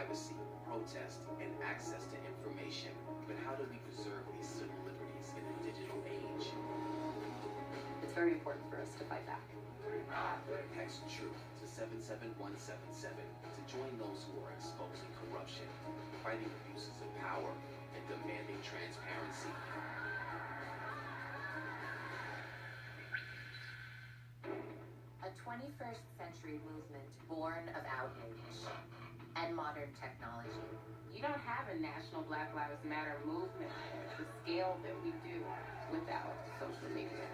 privacy, protest, and access to information. But how do we preserve these civil liberties in a digital age? It's very important for us to fight back. Text TRUTH to 77177 to join those who are exposing corruption, fighting abuses of power, and demanding transparency. A 21st century movement born of outrage and modern technology. You don't have a national Black Lives Matter movement at the scale that we do without social media.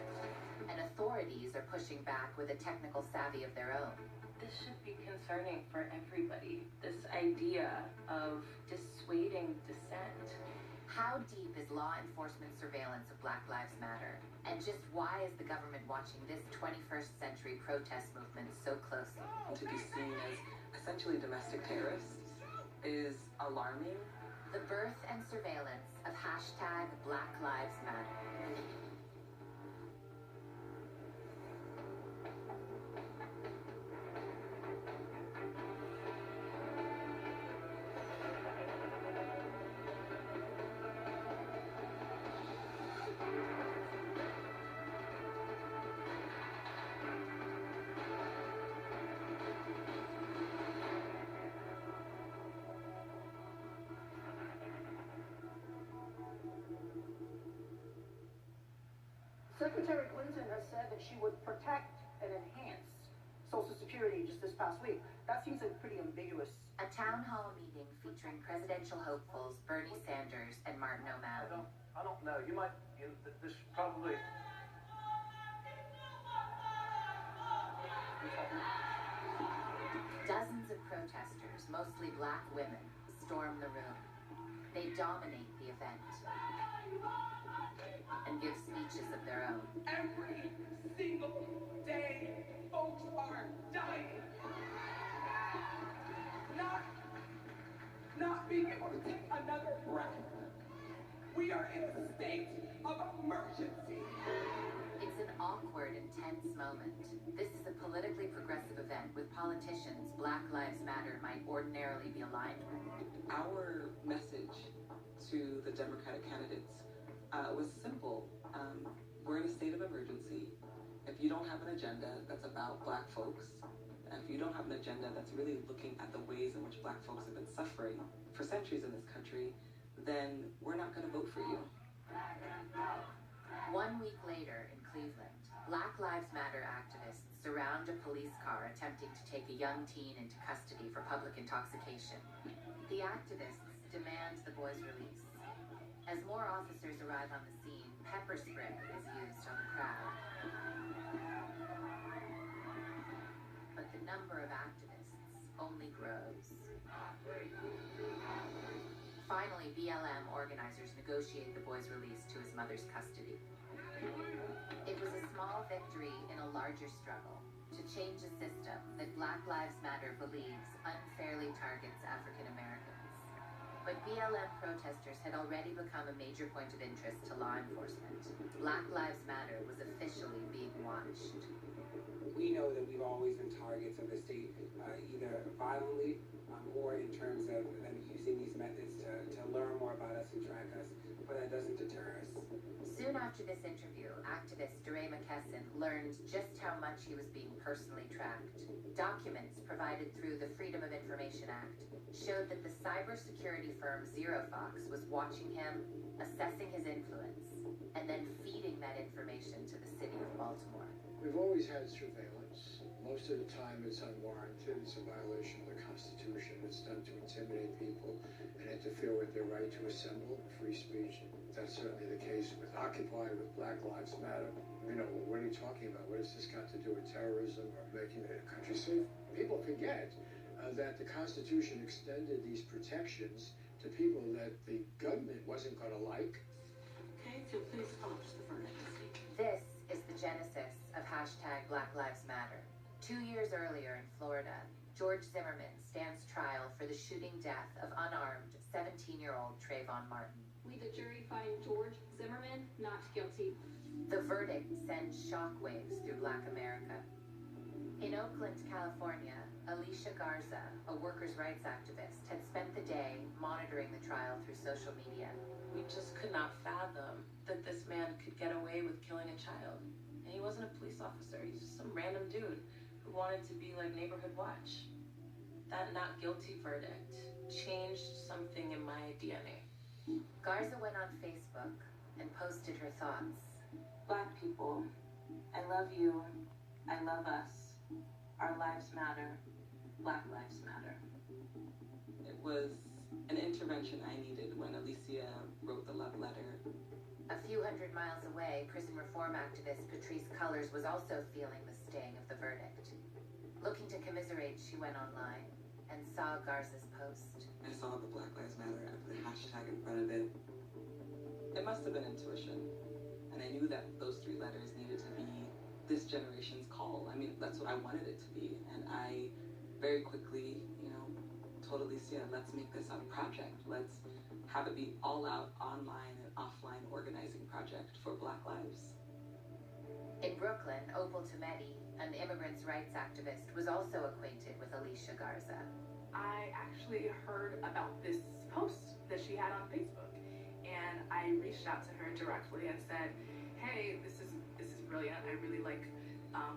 And authorities are pushing back with a technical savvy of their own. This should be concerning for everybody. This idea of dissuading dissent. How deep is law enforcement surveillance of Black Lives Matter? And just why is the government watching this 21st century protest movement so closely? To be seen as essentially domestic terrorists is alarming. The birth and surveillance of hashtag Black Lives Matter. Secretary Clinton has said that she would protect and enhance Social Security just this past week. That seems like pretty ambiguous. A town hall meeting featuring presidential hopefuls Bernie Sanders and Martin O'Malley. I don't know. This probably. Dozens of protesters, mostly black women, storm the room. They dominate the event and give speeches of their own. Every single day, folks are dying. Not being able to take another breath. We are in a state of emergency. It's an awkward, intense moment. This is a politically progressive event with politicians Black Lives Matter might ordinarily be aligned with. Our message to the Democratic candidates was simple. We're in a state of emergency. If you don't have an agenda that's about Black folks, if you don't have an agenda that's really looking at the ways in which Black folks have been suffering for centuries in this country, then we're not going to vote for you. 1 week later in Cleveland, Black Lives Matter activists surround a police car attempting to take a young teen into custody for public intoxication. The activists demand the boy's release. As more officers arrive on the scene, pepper spray is used on the crowd. But the number of activists only grows. Finally, BLM organizers negotiate the boy's release to his mother's custody. It was a small victory in a larger struggle to change a system that Black Lives Matter believes unfairly targets African Americans. But BLM protesters had already become a major point of interest to law enforcement. Black Lives Matter was officially being watched. We know that we've always been targets of the state, either violently or in terms of them using these methods to learn more about us and track us, but that doesn't deter us. Soon after this interview, activist DeRay McKesson learned just how much he was being personally tracked. Documents provided through the Freedom of Information Act showed that the cybersecurity firm ZeroFox was watching him, assessing his influence, and then feeding that information to the city of Baltimore. We've always had surveillance. Most of the time it's unwarranted. It's a violation of the Constitution. It's done to intimidate people and interfere with their right to assemble, free speech. That's certainly the case with Occupy, with Black Lives Matter. You know, what are you talking about? What has this got to do with terrorism or making the country safe? People forget that the Constitution extended these protections to people that the government wasn't going to like. Okay, so please come up to the front. This is the genesis of hashtag Black Lives Matter. 2 years earlier in Florida, George Zimmerman stands trial for the shooting death of unarmed 17-year-old Trayvon Martin. We, the jury, find George Zimmerman not guilty. The verdict sends shockwaves through Black America. In Oakland, California, Alicia Garza, a workers' rights activist, had spent the day monitoring the trial through social media. We just could not fathom that this man could get away with killing a child. And he wasn't a police officer, he's just some random dude who wanted to be like Neighborhood Watch. That not guilty verdict changed something in my DNA. Garza went on Facebook and posted her thoughts. Black people, I love you, I love us. Our lives matter. Black lives matter. It was an intervention I needed when Alicia wrote the love letter. A few hundred miles away, prison reform activist Patrisse Cullors was also feeling the sting of the verdict. Looking to commiserate, she went online and saw Garza's post. I saw the Black Lives Matter, I put a hashtag in front of it. It must have been intuition. And I knew that those 3 letters needed to be this generation's call. I mean, that's what I wanted it to be. And I very quickly, told Alicia, let's make this a project. Let's have it be all out online and offline organizing project for Black lives. In Brooklyn, Opal Tometi, an immigrants' rights activist, was also acquainted with Alicia Garza. I actually heard about this post that she had on Facebook, and I reached out to her directly and said, hey, this is brilliant. I really like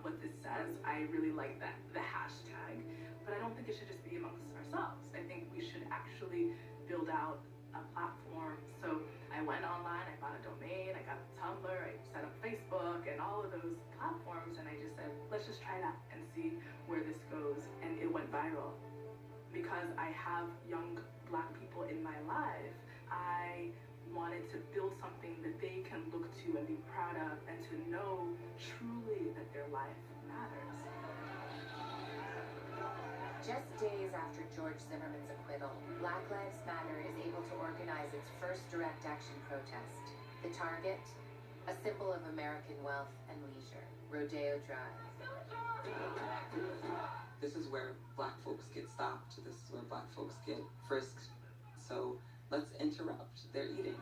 what this says. I really like the hashtag, but I don't think it should just be amongst ourselves. I think we should actually build out a platform. So I went online, I bought a domain, I got Tumblr, I set up Facebook and all of those platforms, and I just said, let's just try that and see where this goes. And it went viral. Because I have young Black people in my life, I wanted to build something that they can look to and be proud of, and to know truly that their life matters. Just days after George Zimmerman's acquittal, Black Lives Matter is able to organize its first direct action protest. The target? A symbol of American wealth and leisure, Rodeo Drive. This is where Black folks get stopped. This is where Black folks get frisked. So let's interrupt their eating.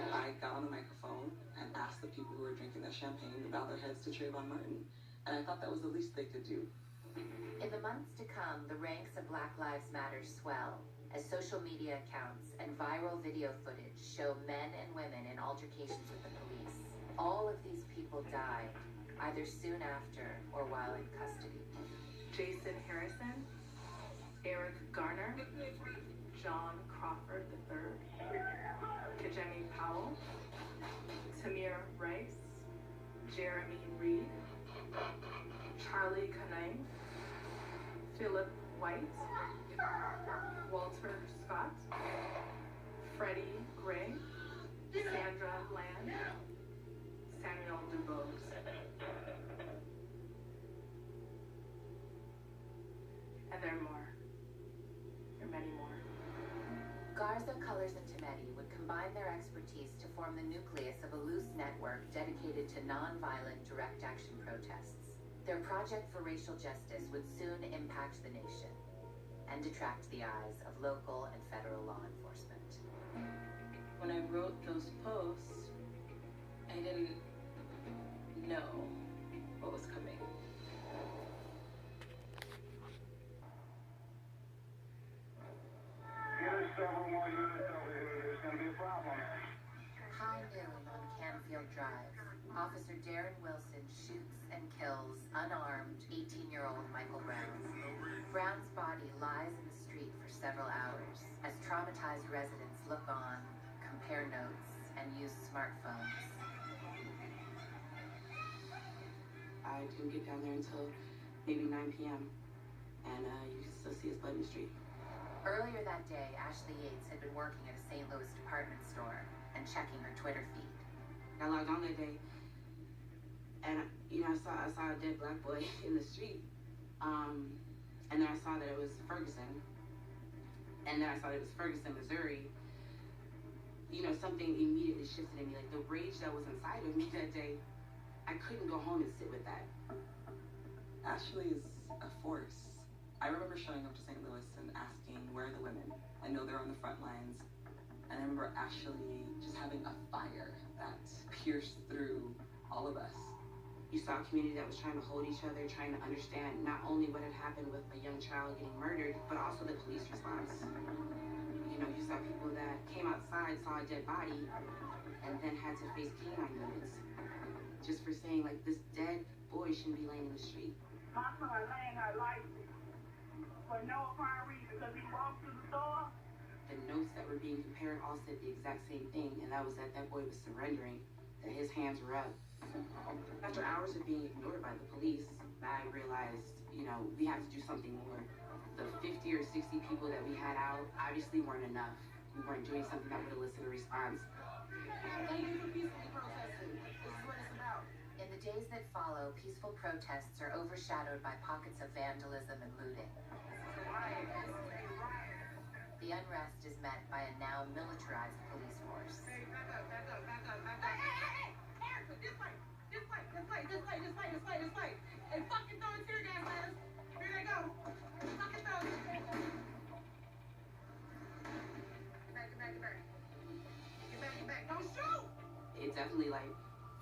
I got on the microphone and asked the people who were drinking their champagne to bow their heads to Trayvon Martin. And I thought that was the least they could do. In the months to come, the ranks of Black Lives Matter swell as social media accounts and viral video footage show men and women in altercations with the police. All of these people died, either soon after or while in custody. Jason Harrison, Eric Garner, John Crawford III, Kajemi Powell, Tamir Rice, Jeremy Reed, Charlie Kanang, Philip White, Walter Scott, Freddie Gray, Sandra Bland, Samuel DuBose. And there are more. There are many more. Garza, Cullors, and Tometi would combine their expertise to form the nucleus of a loose network dedicated to nonviolent direct action protests. Their project for racial justice would soon impact the nation and attract the eyes of local and federal law enforcement. When I wrote those posts, I didn't know what was coming. There's several more units over here. There's going to be a problem. High noon on Canfield Drive, Officer Darren Wilson shoots and kills unarmed 18-year-old Michael Brown. Brown's body lies in the street for several hours as traumatized residents look on, compare notes, and use smartphones. I didn't get down there until maybe 9 p.m. and you can still see his blood in the street. Earlier that day, Ashley Yates had been working at a St. Louis department store and checking her Twitter feed. I logged on that day, and I saw a dead Black boy in the street, and then I saw that it was Ferguson, and then I saw that it was Ferguson, Missouri. Something immediately shifted in me, like the rage that was inside of me that day. I couldn't go home and sit with that. Ashley is a force. I remember showing up to St. Louis and asking, where are the women? I know they're on the front lines. And I remember Ashley just having a fire that pierced through all of us. You saw a community that was trying to hold each other, trying to understand not only what had happened with a young child getting murdered, but also the police response. You know, you saw people that came outside, saw a dead body, and then had to face canine units just for saying, like, this dead boy shouldn't be laying in the street. My son laying her life for no apparent reason because he walked through the store. The notes that were being compared all said the exact same thing, and that was that that boy was surrendering, that his hands were up. After hours of being ignored by the police, I realized, you know, we have to do something more. The 50 or 60 people that we had out obviously weren't enough. We weren't doing something that would elicit a response. Thank you for peacefully protesting. This is what it's about. In the days that follow, peaceful protests are overshadowed by pockets of vandalism and looting. The unrest is met by a now militarized police force. Hey, back up. Hey! This way. Hey, fucking throw the tear gas at us. Here they go. Fucking throw it. Get back. Don't shoot! It definitely, like,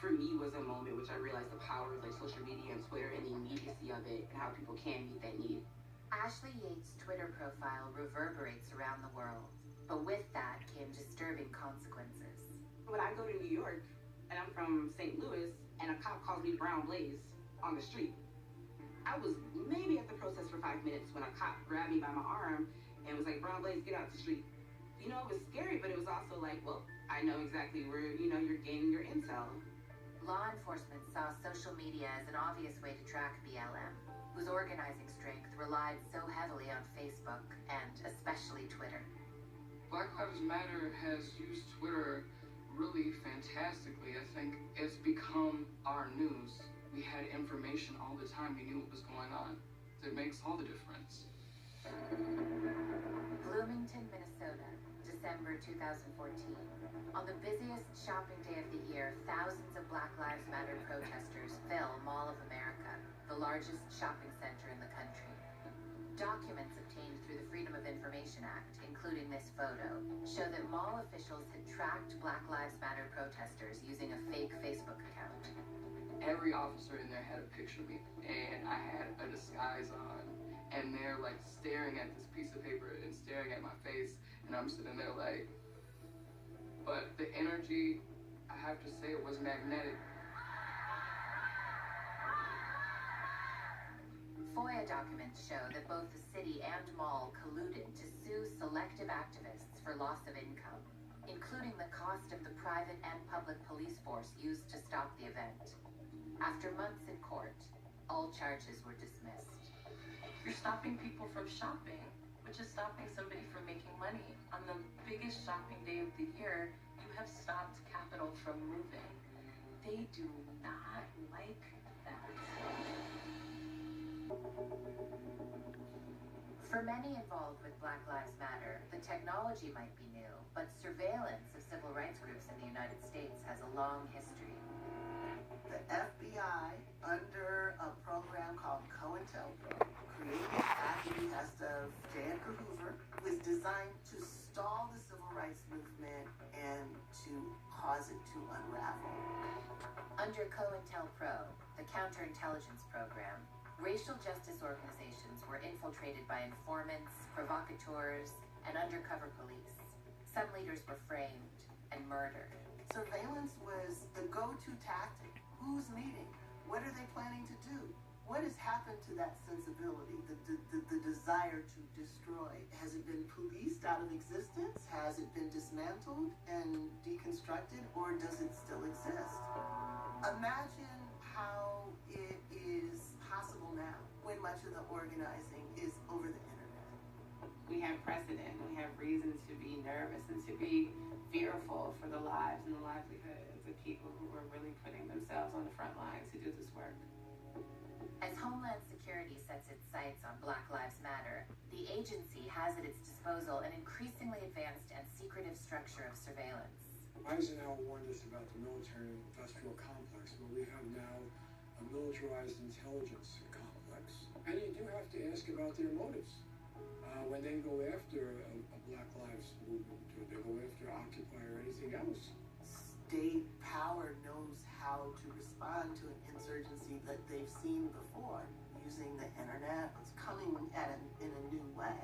for me was a moment which I realized the power of, like, social media and Twitter and the immediacy of it and how people can meet that need. Ashley Yates' Twitter profile reverberates around the world, but with that came disturbing consequences. When I go to New York, and I'm from St. Louis, and a cop calls me Brown Blaze on the street, I was maybe at the protest for 5 minutes when a cop grabbed me by my arm and was like, Brown Blaze, get out the street. You know, it was scary, but it was also like, well, I know exactly where, you know, you're gaining your intel. Law enforcement saw social media as an obvious way to track BLM, whose organizing strength relied so heavily on Facebook and especially Twitter. Black Lives Matter has used Twitter really fantastically. I think it's become our news. We had information all the time. We knew what was going on. It makes all the difference. Bloomington, Minnesota, December 2014. On the busiest shopping day of the year, thousands of Black Lives Matter protesters fill Mall of America, the largest shopping center in the country. Documents obtained through the Freedom of Information Act, including this photo, show that mall officials had tracked Black Lives Matter protesters using a fake Facebook account. Every officer in there had a picture of me, and I had a disguise on, and they're like staring at this piece of paper and staring at my face, and I'm sitting there like, but the energy, I have to say, it was magnetic. FOIA documents show that both the city and mall colluded to sue selective activists for loss of income, including the cost of the private and public police force used to stop the event. After months in court, all charges were dismissed. You're stopping people from shopping, which is stopping somebody from making money. On the biggest shopping day of the year, you have stopped capital from moving. They do not like that. For many involved with Black Lives Matter, the technology might be new, but surveillance of civil rights groups in the United States has a long history. The FBI, under a program called COINTELPRO, created at the behest of J. Edgar Hoover, was designed to stall the civil rights movement and to cause it to unravel. Under COINTELPRO, the counterintelligence program, racial justice organizations were infiltrated by informants, provocateurs, and undercover police. Some leaders were framed and murdered. Surveillance was the go-to tactic. Who's meeting? What are they planning to do? What has happened to that sensibility, the desire to destroy? Has it been policed out of existence? Has it been dismantled and deconstructed, or does it still exist? Imagine how it is possible now when much of the organizing is over the internet. We have precedent. We have reason to be nervous and to be fearful for the lives and the livelihoods of people who are really putting themselves on the front lines to do this work. As Homeland Security sets its sights on Black Lives Matter, the agency has at its disposal an increasingly advanced and secretive structure of surveillance. Eisenhower warned us about the military-industrial complex, but we have now a militarized intelligence complex. And you do have to ask about their motives. When they go after a Black Lives movement, or they go after Occupy or anything else. Power knows how to respond to an insurgency that they've seen before, using the internet. It's coming at it in a new way.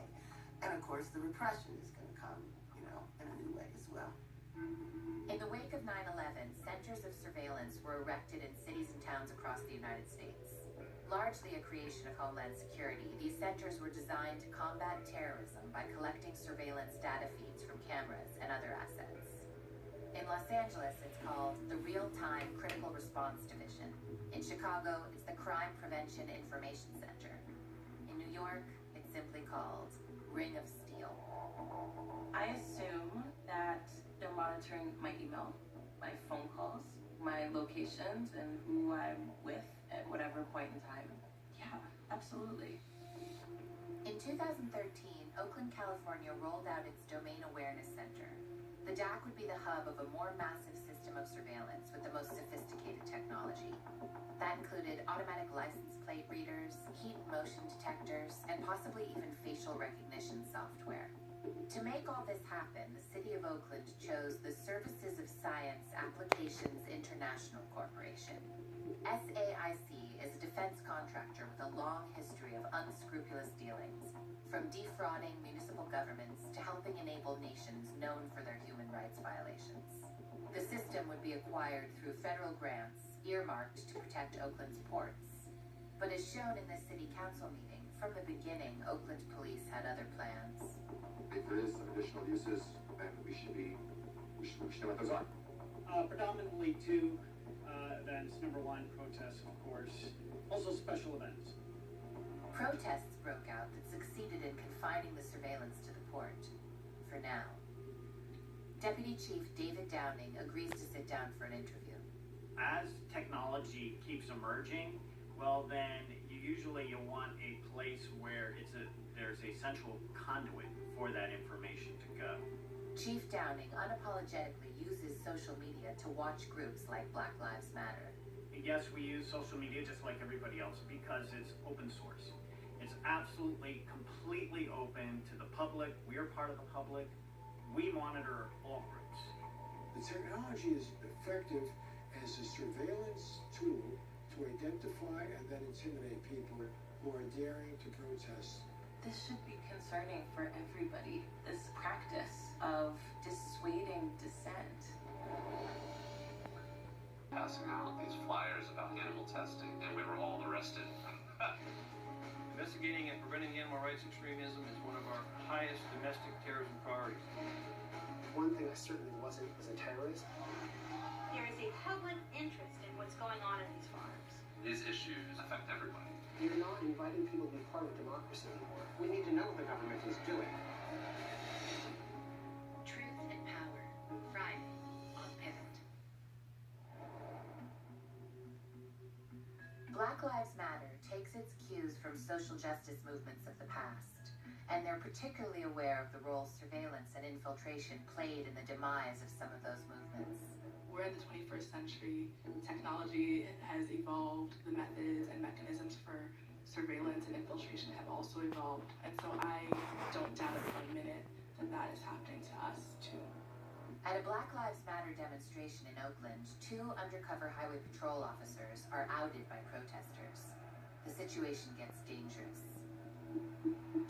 And of course, the repression is going to come, in a new way as well. In the wake of 9/11, centers of surveillance were erected in cities and towns across the United States. Largely a creation of Homeland Security, these centers were designed to combat terrorism by collecting surveillance data feeds from cameras and other assets. In Los Angeles, it's called the Real-Time Critical Response Division. In Chicago, it's the Crime Prevention Information Center. In New York, it's simply called Ring of Steel. I assume that they're monitoring my email, my phone calls, my locations, and who I'm with at whatever point in time. Yeah, absolutely. In 2013, Oakland, California rolled out its Domain Awareness Center. The DAC would be the hub of a more massive system of surveillance with the most sophisticated technology. That included automatic license plate readers, heat and motion detectors, and possibly even facial recognition software. To make all this happen, the City of Oakland chose the Services of Science Applications International Corporation. SAIC is a defense contractor with a long history of unscrupulous dealings, from defrauding municipal governments to helping enable nations known for their human rights violations. The system would be acquired through federal grants earmarked to protect Oakland's ports. But as shown in this city council meeting, from the beginning, Oakland police had other plans. If there is some additional uses, then we should know what those are. Predominantly two events. Number one, protests, of course. Also special events. Protests broke out that succeeded in confining the surveillance to the port. For now. Deputy Chief David Downing agrees to sit down for an interview. As technology keeps emerging, well then you want a place where there's a central conduit for that information to go. Chief Downing unapologetically uses social media to watch groups like Black Lives Matter. Yes, we use social media just like everybody else because it's open source. It's absolutely, completely open to the public. We are part of the public. We monitor all groups. The technology is effective as a surveillance tool to identify and then intimidate people who are daring to protest. This should be concerning for everybody. This practice of dissuading dissent. Passing out these flyers about animal testing, and we were all arrested. Investigating and preventing animal rights extremism is one of our highest domestic terrorism priorities. One thing I certainly wasn't was a terrorist. There is a public interest in what's going on in these farms. These issues affect everybody. You're not inviting people to be part of democracy anymore. We need to know what the government is doing. Truth and Power, Friday on Pivot. Black Lives Matter takes its cues from social justice movements of the past, and they're particularly aware of the role surveillance and infiltration played in the demise of some of those movements. We're in the 21st century. Technology has evolved. The methods and mechanisms for surveillance and infiltration have also evolved. And so I don't doubt it for a minute that that is happening to us too. At a Black Lives Matter demonstration in Oakland, 2 undercover highway patrol officers are outed by protesters. The situation gets dangerous.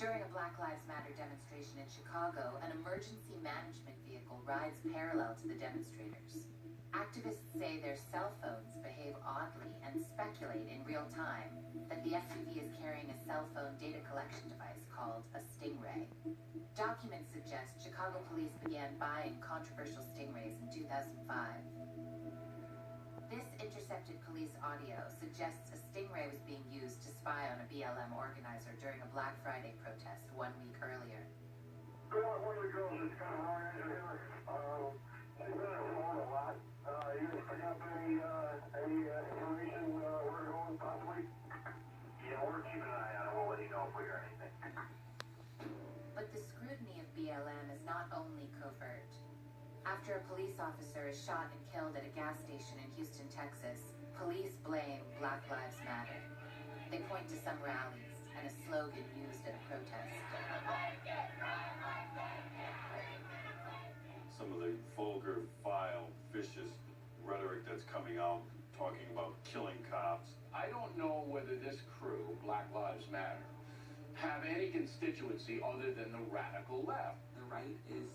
During a Black Lives Matter demonstration in Chicago, an emergency management vehicle rides parallel to the demonstrators. Activists say their cell phones behave oddly and speculate in real time that the SUV is carrying a cell phone data collection device called a Stingray. Documents suggest Chicago police began buying controversial Stingrays in 2005. This intercepted police audio suggests a Stingray was being used to spy on a BLM organizer during a Black Friday protest 1 week earlier. One of the girls is kind of hard into here. She's been at home a lot. You guys pick up any information where we're going possibly? Yeah, we're keeping an eye on it. We'll let you know if we hear anything. But the scrutiny of BLM is not only covert. After a police officer is shot and killed at a gas station in Houston, Texas, police blame Black Lives Matter. They point to some rallies and a slogan used at a protest. Some of the vulgar, vile, vicious outfits coming out talking about killing cops. I don't know whether this crew, Black Lives Matter, have any constituency other than the radical left. The right is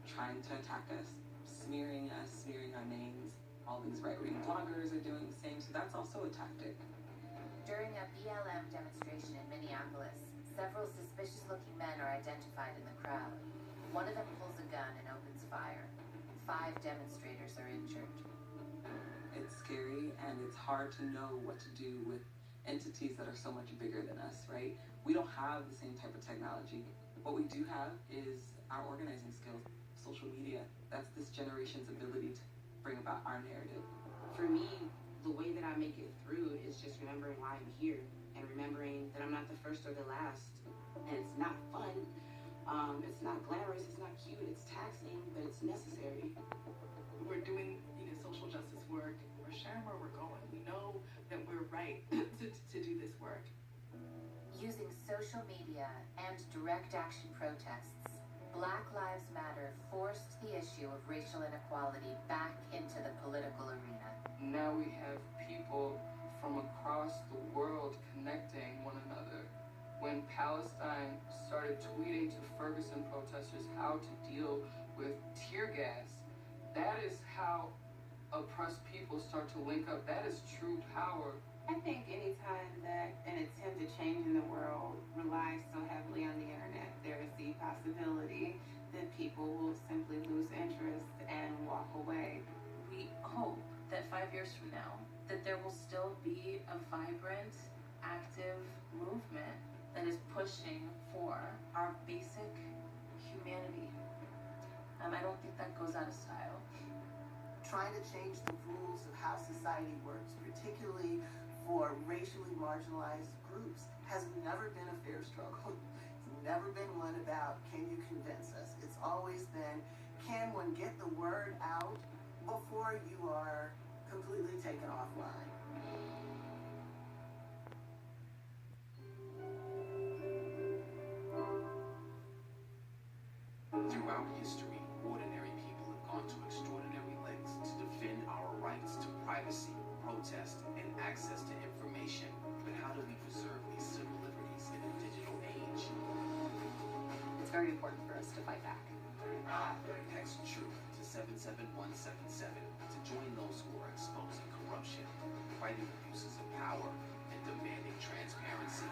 trying to attack us, smearing our names. All these right-wing bloggers are doing the same, so that's also a tactic. During a BLM demonstration in Minneapolis, several suspicious-looking men are identified in the crowd. One of them pulls a gun and opens fire. 5 demonstrators are injured. It's scary, and it's hard to know what to do with entities that are so much bigger than us, right? We don't have the same type of technology. What we do have is our organizing skills, social media. That's this generation's ability to bring about our narrative. For me, the way that I make it through is just remembering why I'm here and remembering that I'm not the first or the last. And it's not fun. It's not glamorous. It's not cute. It's taxing, but it's necessary. We're doing, social justice work. We're sharing where we're going. We know that we're right to do this work. Using social media and direct action protests, Black Lives Matter forced the issue of racial inequality back into the political arena. Now we have people from across the world connecting one another. When Palestine started tweeting to Ferguson protesters how to deal with tear gas, that is how oppressed people start to link up. That is true power. I think anytime that an attempt to change in the world relies so heavily on the internet, there is the possibility that people will simply lose interest and walk away. We hope that 5 years from now, that there will still be a vibrant, active movement that is pushing for our basic humanity. I don't think that goes out of style. Trying to change the rules of how society works, particularly for racially marginalized groups, has never been a fair struggle. It's never been one about, can you convince us? It's always been, can one get the word out before you are completely taken offline? Throughout history, ordinary people have gone to extraordinary lengths to defend our rights to privacy, protest, and access to information. But how do we preserve these civil liberties in a digital age? It's very important for us to fight back. Text TRUTH to 77177 to join those who are exposing corruption, fighting abuses of power, and demanding transparency.